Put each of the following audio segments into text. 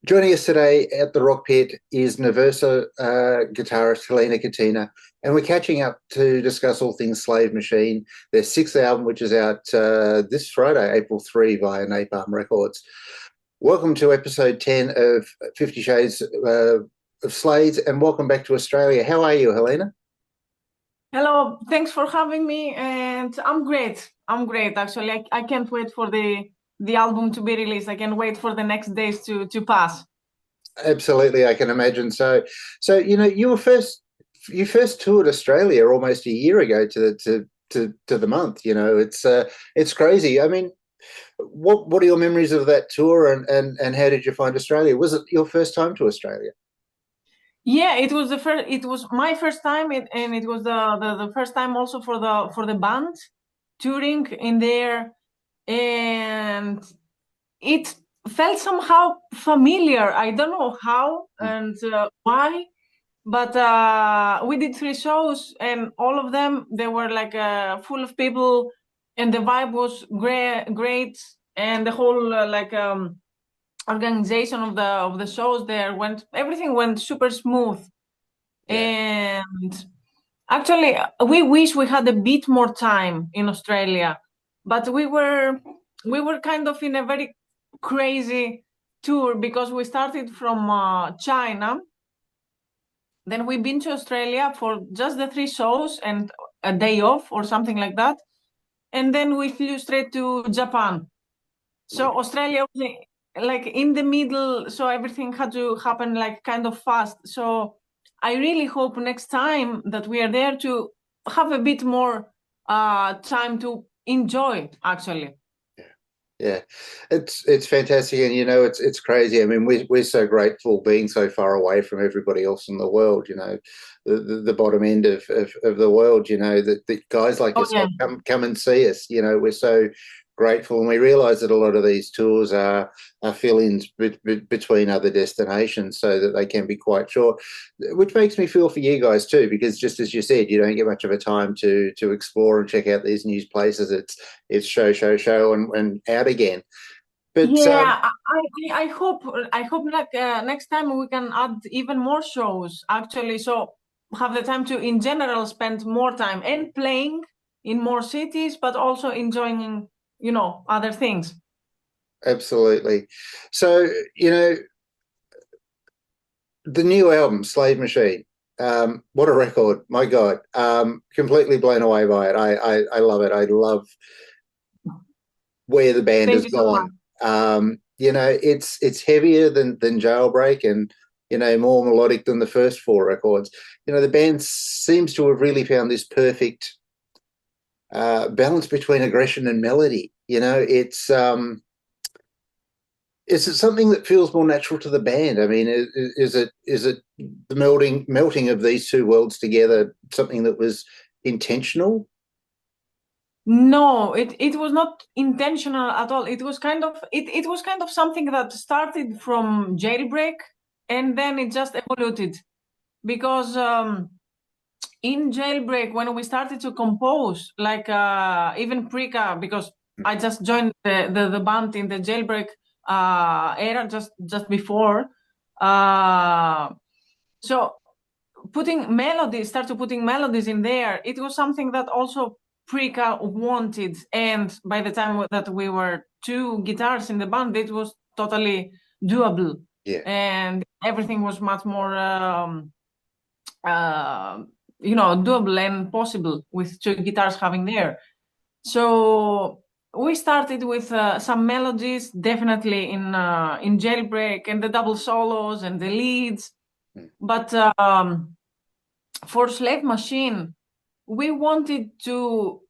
Joining us today at the Rock Pit is Nervosa guitarist Helena Kotina, and we're catching up to discuss all things Slave Machine, their sixth album, which is out this Friday, April 3, via Napalm Records. Welcome to episode 10 of 50 Shades of Slaids, and welcome back to Australia. How are you, Helena? Hello, thanks for having me, and I'm great. I'm great, actually. I can't wait for the album to be released. I can't wait for the next days to pass. Absolutely, I can imagine. So you first toured Australia almost a year ago to the month. It's crazy. I mean, what are your memories of that tour, and how did you find Australia? Was it your first time to Australia? Yeah, it was the first. It was my first time, and it was the first time also for the band touring in there, and it felt somehow familiar. I don't know how and why, but we did 3 shows, and all of them they were like full of people, and the vibe was great, and the whole organization of the shows there everything went super smooth. Yeah. And actually, we wish we had a bit more time in Australia, but we were kind of in a very crazy tour because we started from China. Then we've been to Australia for just the 3 shows and a day off or something like that. And then we flew straight to Japan. So Okay. Australia was like in the middle, so everything had to happen like kind of fast. So I really hope next time that we are there to have a bit more time to enjoy, actually. Yeah, it's fantastic, and it's crazy. I mean, we're so grateful being so far away from everybody else in the world. The bottom end of the world. That guys like Oh yeah. yourself come and see us. We're so grateful, and we realise that a lot of these tours are fill-ins between other destinations, so that they can be quite short, which makes me feel for you guys too, because just as you said, you don't get much of a time to explore and check out these new places. It's show and out again. But Yeah, I hope like next time we can add even more shows actually, so have the time to in general spend more time and playing in more cities, but also enjoying, other things. absolutely. So, the new album, Slave Machine, what a record. My God. Completely blown away by it. I love it. I love where the band Thank has you so much. gone. It's heavier than Jailbreak, and more melodic than the first four records. The band seems to have really found this perfect balance between aggression and melody. Is it something that feels more natural to the band? I mean, is it the melting of these two worlds together something that was intentional? No, it was not intentional at all. It was kind of something that started from Jailbreak, and then it just evolved because in Jailbreak, when we started to compose, like even Prika, because I just joined the band in the Jailbreak era, just before. Uh, so putting melodies in there, it was something that also Prika wanted. And by the time that we were two guitars in the band, it was totally doable. Yeah. And everything was much more uh, doable and possible with two guitars having there. So we started with some melodies, definitely in Jailbreak, and the double solos and the leads. Mm. But for Slave Machine, we wanted to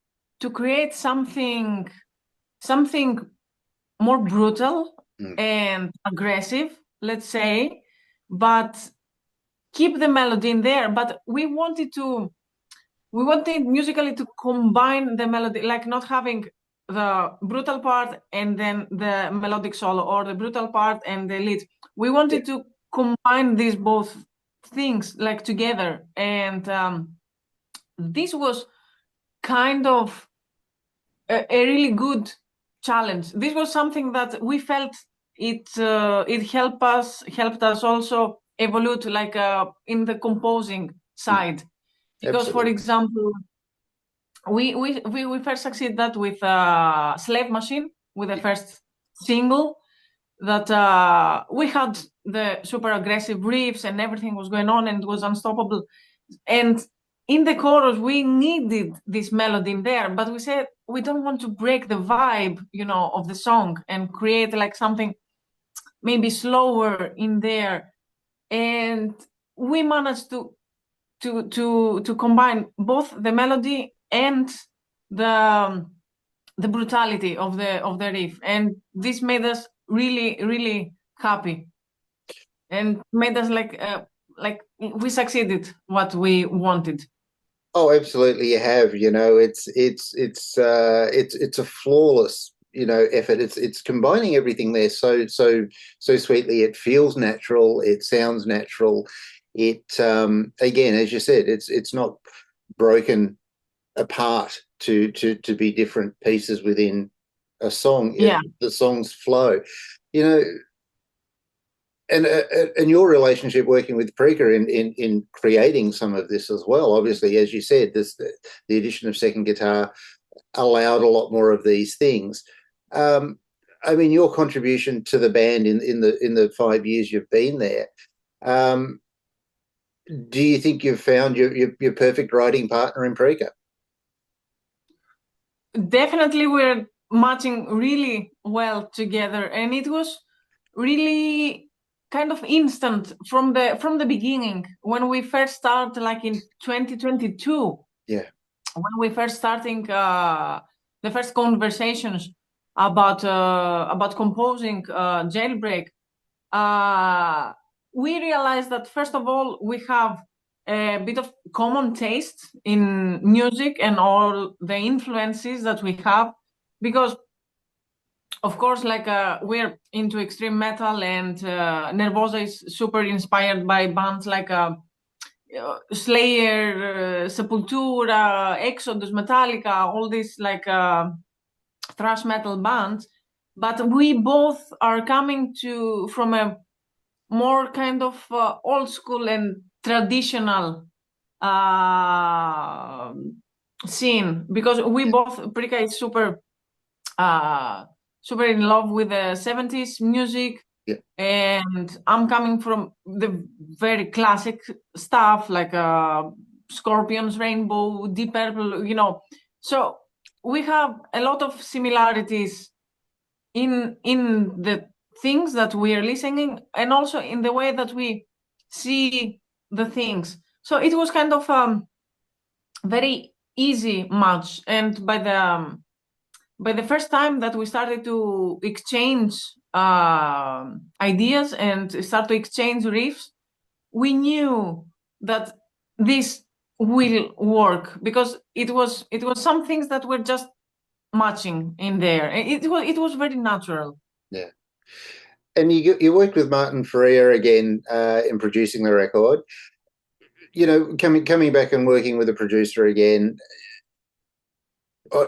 create something more brutal Mm. and aggressive, let's say, but keep the melody in there. But we wanted musically to combine the melody, like not having the brutal part and then the melodic solo, or the brutal part and the lead. We Yeah. wanted to combine these both things like together, and this was kind of a really good challenge. This was something that we felt it helped us also evolve like in the composing side. Because Absolutely. for example, we first succeeded that with Slave Machine, with the first single, that we had the super aggressive riffs and everything was going on and it was unstoppable. And in the chorus, we needed this melody in there, but we said we don't want to break the vibe, of the song and create like something maybe slower in there. And we managed to combine both the melody and the brutality of the riff, and this made us really really happy and made us like we succeeded what we wanted. Oh, absolutely, you have. It's a flawless, effort. It's combining everything there so sweetly. It feels natural. It sounds natural. It again, as you said, it's not broken apart to be different pieces within a song. Yeah. The songs flow. You know, and your relationship working with Preca in creating some of this as well. Obviously, as you said, the addition of second guitar allowed a lot more of these things. I mean, your contribution to the band in the 5 years you've been there. Do you think you've found your perfect writing partner in Preca? Definitely, we're matching really well together, and it was really kind of instant from the beginning when we first started, like in 2022. Yeah. When we first starting the first conversations about composing Jailbreak, we realized that first of all we have a bit of common taste in music and all the influences that we have, because of course, like we're into extreme metal, and Nervosa is super inspired by bands like Slayer, Sepultura, Exodus, Metallica, all these like thrash metal bands. But we both are coming from a more kind of old school and traditional uh, scene, because we both, Prika is super in love with the 70s music. Yeah. And I'm coming from the very classic stuff like Scorpions, Rainbow, Deep Purple, so we have a lot of similarities in the things that we are listening, and also in the way that we see the things. So it was kind of very easy match. And by the first time that we started to exchange ideas and start to exchange riffs, we knew that this will work, because it was some things that were just matching in there. It was very natural. Yeah. And you worked with Martin Ferrer again in producing the record. Coming back and working with a producer again,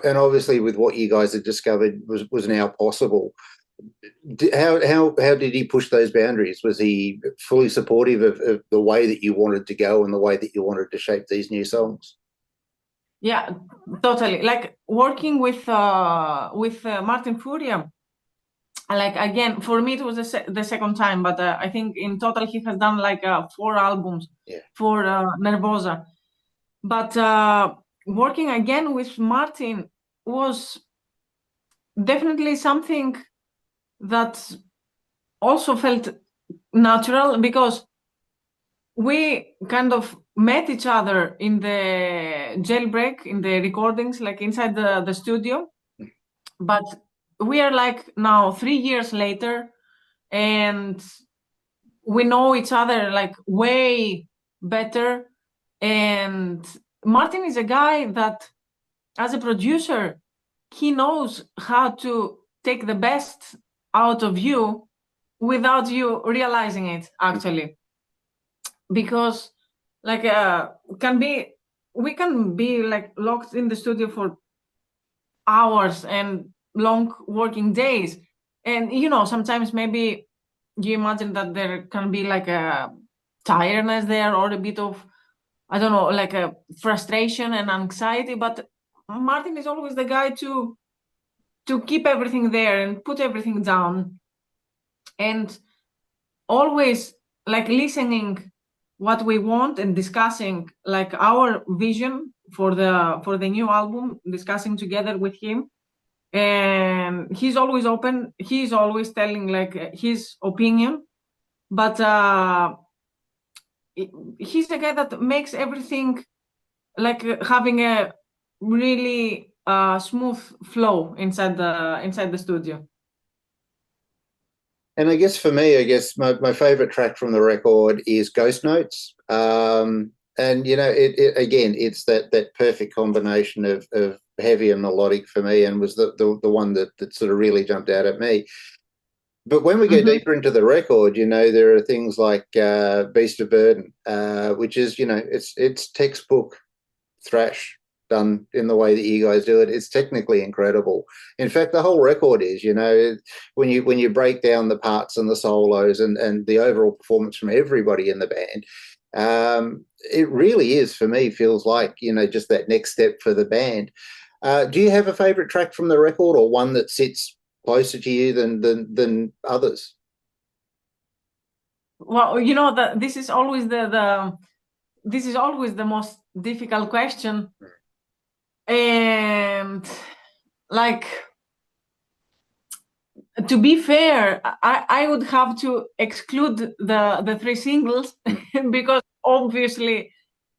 and obviously with what you guys had discovered was now possible. How did he push those boundaries? Was he fully supportive of the way that you wanted to go and the way that you wanted to shape these new songs? Yeah, totally. Like working with Martin Furia, like again, for me it was the second time, but I think in total he has done like 4 albums. Yeah. For Nervosa. But working again with Martin was definitely something that also felt natural, because we kind of met each other in the Jailbreak, in the recordings, like inside the studio. But we are like now 3 years later, and we know each other like way better. And Martin is a guy that, as a producer, he knows how to take the best out of you without you realizing it, actually. Because like we can be like locked in the studio for hours and long working days, And sometimes maybe you imagine that there can be like a tiredness there, or a bit of, I don't know, like a frustration and anxiety, but Martin is always the guy to keep everything there and put everything down, and always like listening what we want and discussing like our vision for the new album, discussing together with him. And he's always open, he's always telling like his opinion, but he's the guy that makes everything like having a really smooth flow inside the studio. And I guess for me, I guess my favorite track from the record is Ghost Notes. And it again, it's that perfect combination of heavy and melodic for me, and was the one that sort of really jumped out at me. But when we go deeper into the record, there are things like Beast of Burden, which is, it's textbook thrash done in the way that you guys do it. It's technically incredible. In fact, the whole record is, when you break down the parts and the solos and the overall performance from everybody in the band, it really is, for me, feels like, just that next step for the band. Do you have a favorite track from the record, or one that sits closer to you than others? Well, this is always this is always the most difficult question. And like, to be fair, I would have to exclude the three singles because obviously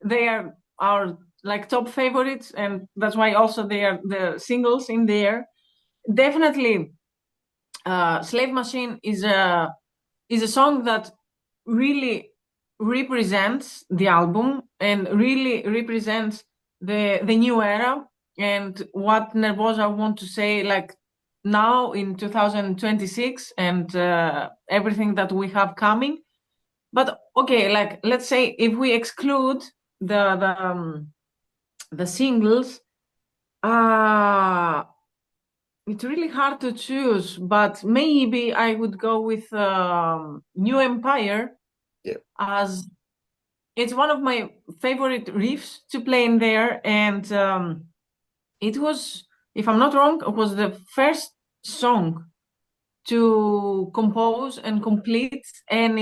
they are our like top favorites, and that's why also they are the singles in there. Definitely, Slave Machine is a song that really represents the album and really represents the new era and what Nervosa want to say, like now in 2026, and everything that we have coming. But okay, like, let's say if we exclude the singles, it's really hard to choose, but maybe I would go with New Empire. Yeah. As it's one of my favorite riffs to play in there, and it was, if I'm not wrong, it was the first song to compose and complete, and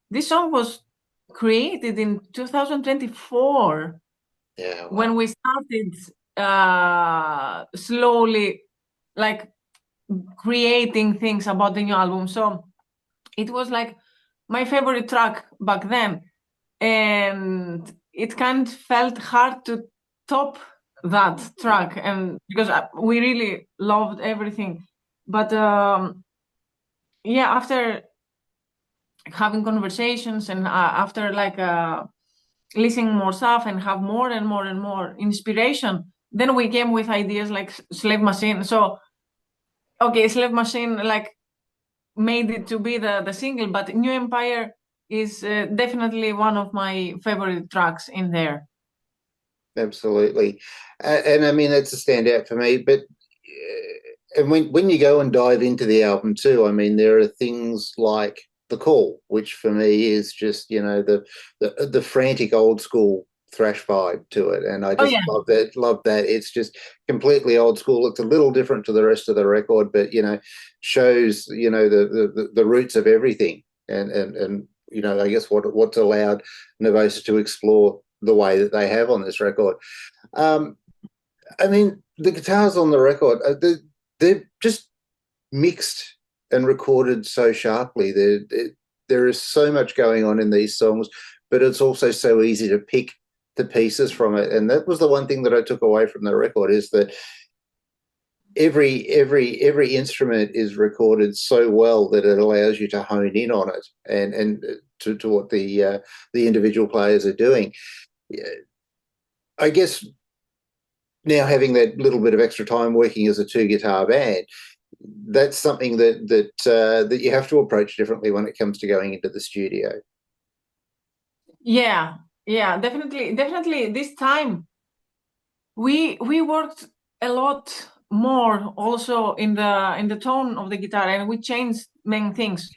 this song was created in 2024. Yeah, wow. When we started slowly like creating things about the new album. So it was like my favorite track back then, and it kind of felt hard to top that track, and because we really loved everything. But yeah, after having conversations and after like listening more stuff and have more and more and more inspiration, then we came with ideas like Slave Machine. So okay, Slave Machine like made it to be the single, but New Empire is definitely one of my favorite tracks in there. Absolutely. And I mean, that's a standout for me. But and when you go and dive into the album too, I mean, there are things like The Call, which for me is just, the frantic old school thrash vibe to it. And I just love that. It's just completely old school. It's a little different to the rest of the record, but, shows, the roots of everything. And I guess what's allowed Nervosa to explore the way that they have on this record. I mean, the guitars on the record, they're just mixed and recorded so sharply. There is so much going on in these songs, but it's also so easy to pick the pieces from it. And that was the one thing that I took away from the record, is that every instrument is recorded so well that it allows you to hone in on it and to what the individual players are doing. I guess now, having that little bit of extra time working as a two-guitar band, that's something that you have to approach differently when it comes to going into the studio. Yeah, definitely. This time we worked a lot more also in the tone of the guitar, and we changed many things.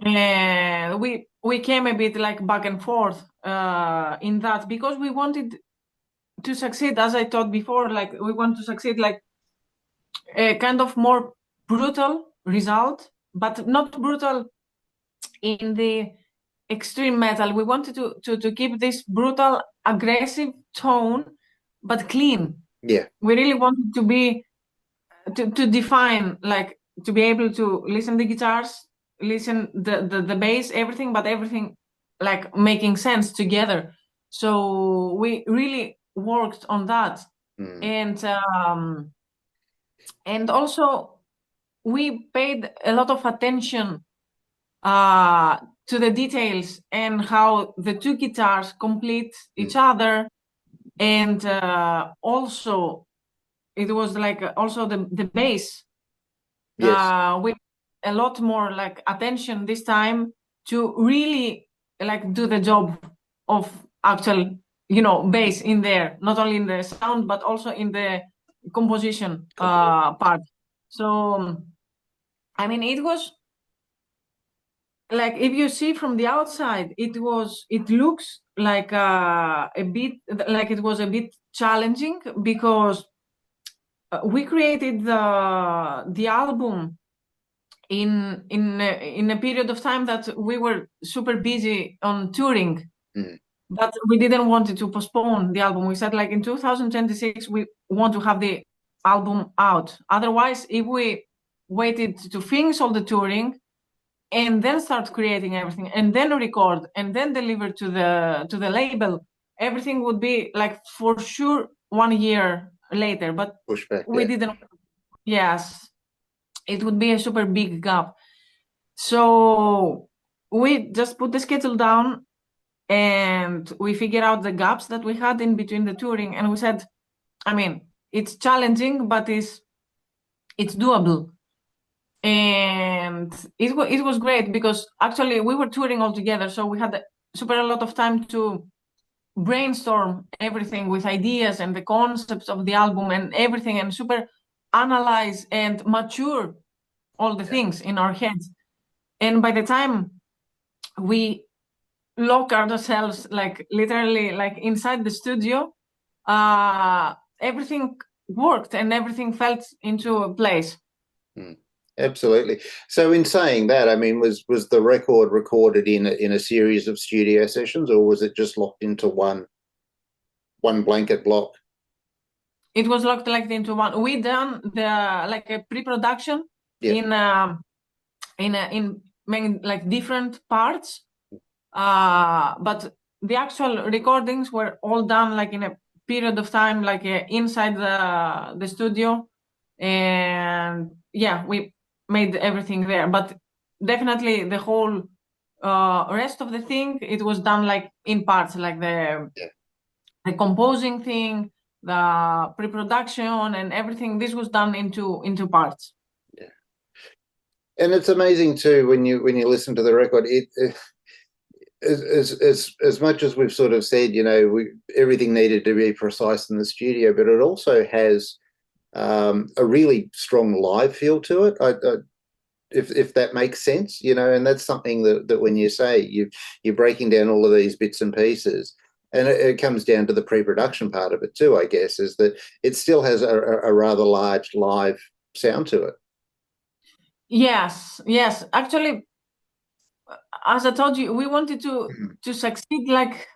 And we came a bit like back and forth in that, because we wanted to succeed, as I thought before, like we want to succeed like a kind of more brutal result, but not brutal in the extreme metal. We wanted to keep this brutal, aggressive tone, but clean. Yeah. We really wanted to be to define, like, to be able to listen the guitars, listen the bass, everything, but everything like making sense together. So we really worked on that. And also we paid a lot of attention to the details and how the two guitars complete each other. And also it was like also the bass. Yes. With a lot more like attention this time to really like do the job of actual, bass in there, not only in the sound but also in the composition part. So I mean, it was like, if you see from the outside, it looks like a bit like it was a bit challenging, because we created the album in a period of time that we were super busy on touring. But we didn't want to postpone the album. We said, like, in 2026 we want to have the album out. Otherwise, if we waited to finish all the touring and then start creating everything and then record and then deliver to the label, everything would be like for sure 1 year later. But Pushback. we didn't. Yes, it would be a super big gap. So we just put the schedule down and we figured out the gaps that we had in between the touring, and we said, I mean, it's challenging, but it's doable. And it was great, because actually we were touring all together, so we had a lot of time to brainstorm everything with ideas and the concepts of the album and everything, and super analyze and mature all the things in our heads. And by the time we lock ourselves, like literally like inside the studio, everything worked and everything fell into place. Absolutely. So in saying that, I mean, was the record recorded in a series of studio sessions, or was it just locked into one blanket block? It was locked like into one. We done like a pre-production in many like different parts, but the actual recordings were all done like in a period of time, like inside the studio. And yeah, we made everything there, but definitely the whole rest of the thing, it was done like in parts, like the composing thing, the pre-production and everything. This was done into parts. Yeah. And it's amazing too when you listen to the record, as much as we've sort of said, everything needed to be precise in the studio, but it also has a really strong live feel to it. If that makes sense, and that's something that when you say you're breaking down all of these bits and pieces, and it comes down to the pre-production part of it too, I guess, is that it still has a rather large live sound to it. Yes. Actually, as I told you, we wanted to succeed. Like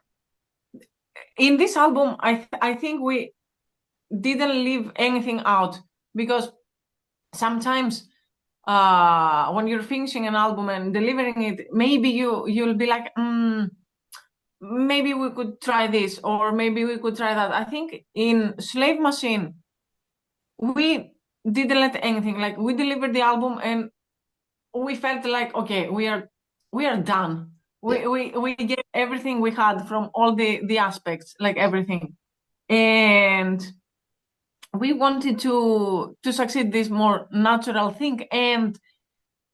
in this album, I think we didn't leave anything out, because sometimes when you're finishing an album and delivering it, maybe you'll be like, maybe we could try this, or maybe we could try that. I think in Slave Machine, we didn't let anything, like we delivered the album and we felt like, okay, we are done. We gave everything we had from all the aspects, like everything. And we wanted to succeed this more natural thing, and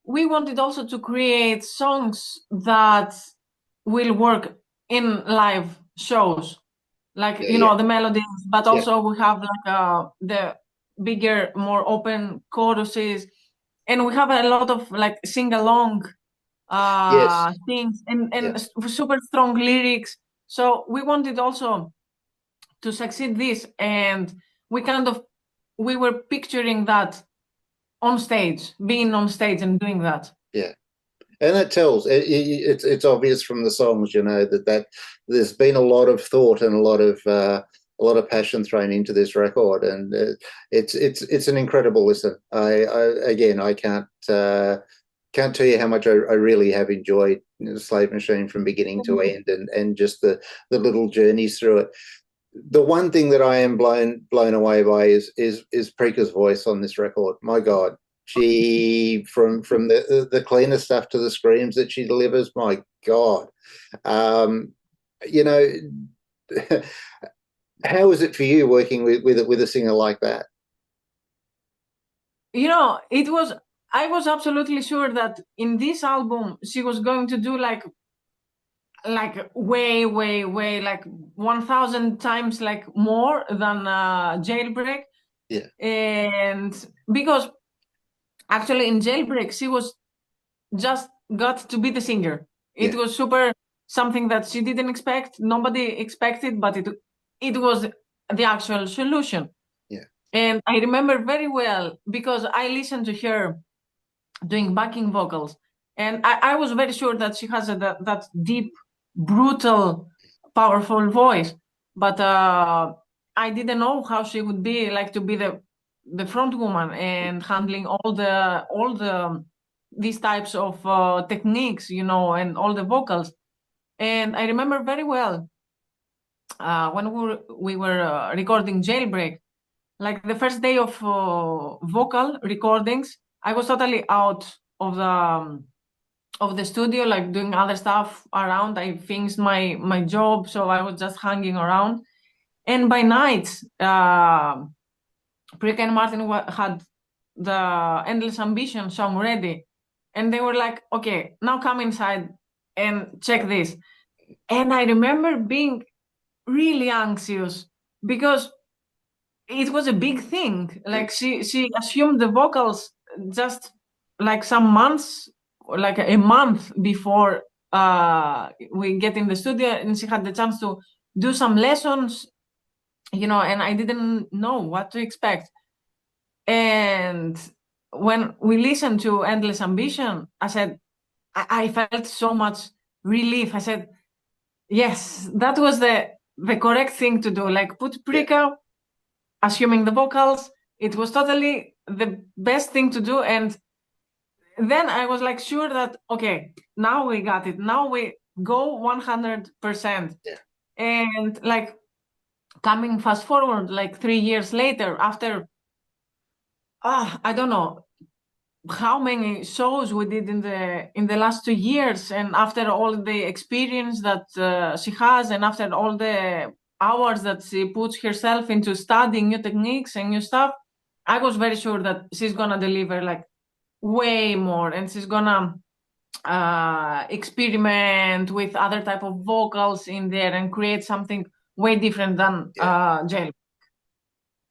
we wanted also to create songs that will work in live shows, like the melodies, but also we have like bigger, more open choruses, and we have a lot of like sing-along Yes. things and Yeah. super strong lyrics. So we wanted also to succeed this, and we were picturing that on stage, being on stage and doing that. Yeah. And it tells. It's obvious from the songs, you know, that there's been a lot of thought and a lot of passion thrown into this record, and it's an incredible listen. I can't tell you how much I really have enjoyed Slave Machine from beginning to end, and just the little journeys through it. The one thing that I am blown away by is Preeka's voice on this record. My God, she from the cleaner stuff to the screams that she delivers. My God, you know, how is it for you working with a singer like that? You know, I was absolutely sure that in this album she was going to do like way like 1,000 times like more than Jailbreak. Yeah. And because actually in Jailbreak she was just got to be the singer. It was super something that she didn't expect, nobody expected, but it was the actual solution. Yeah. And I remember very well because I listened to her doing backing vocals, and I was very sure that she has that deep, brutal, powerful voice, but I didn't know how she would be like to be the front woman and handling all the these types of techniques, you know, and all the vocals. And I remember very well when we were recording Jailbreak, like the first day of vocal recordings, I was totally out of the studio, like doing other stuff around. I finished my job, so I was just hanging around. And by night, Prick and Martin had the Endless Ambition song ready, and they were like, "Okay, now come inside and check this." And I remember being really anxious because it was a big thing. Like she assumed the vocals just like some months, like a month before we get in the studio, and she had the chance to do some lessons, you know, and I didn't know what to expect. And when we listened to Endless Ambition, I said, I felt so much relief. I said, yes, that was the correct thing to do. Like put Prika assuming the vocals. It was totally the best thing to do. And then I was like sure that, okay, now we got it. Now we go 100%. Yeah. And like coming fast forward, like 3 years later, after, I don't know how many shows we did in the last 2 years, and after all the experience that she has, and after all the hours that she puts herself into studying new techniques and new stuff, I was very sure that she's gonna deliver like way more, and she's gonna experiment with other type of vocals in there and create something way different than Jail.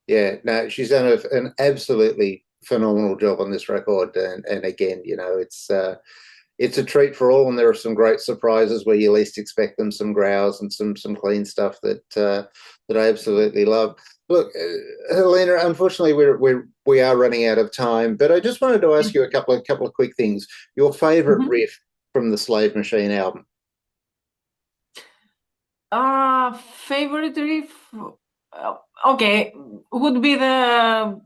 Yeah, no, she's done an absolutely phenomenal job on this record, and again, you know, it's a treat for all, and there are some great surprises where you least expect them, some growls and some clean stuff that I absolutely love. Look, Helena, unfortunately, we are running out of time, but I just wanted to ask you a couple of quick things. Your favorite riff from the Slave Machine album? Favorite riff? Okay, would be the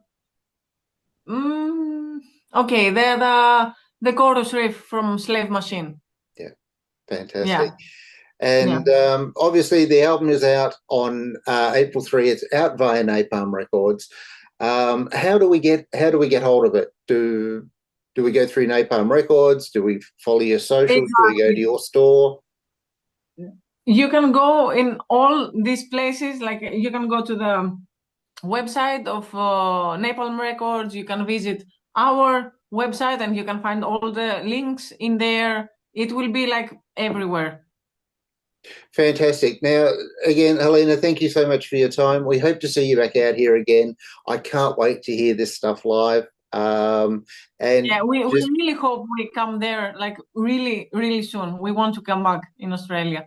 okay, the chorus riff from Slave Machine. Yeah, fantastic. Yeah. And obviously, the album is out on April 3. It's out via Napalm Records. How do we get hold of it? Do we go through Napalm Records? Do we follow your socials? Exactly. Do we go to your store? You can go in all these places. Like you can go to the website of Napalm Records. You can visit our website, and you can find all the links in there. It will be like everywhere. Fantastic. Now, again, Helena, thank you so much for your time. We hope to see you back out here again. I can't wait to hear this stuff live. And Yeah, we just really hope we come there like really, really soon. We want to come back in Australia.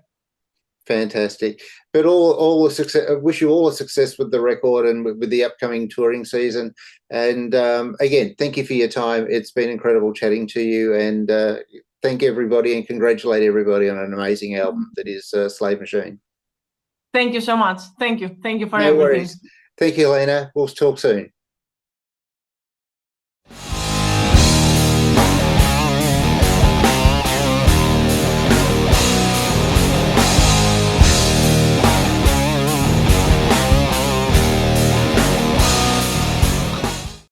fantastic. But all the success. I wish you all the success with the record and with the upcoming touring season. And again, thank you for your time. It's been incredible chatting to you. And thank everybody and congratulate everybody on an amazing album that is Slave Machine. Thank you so much. Thank you. Thank you for No everything. worries. Thank you, Helena. We'll talk soon.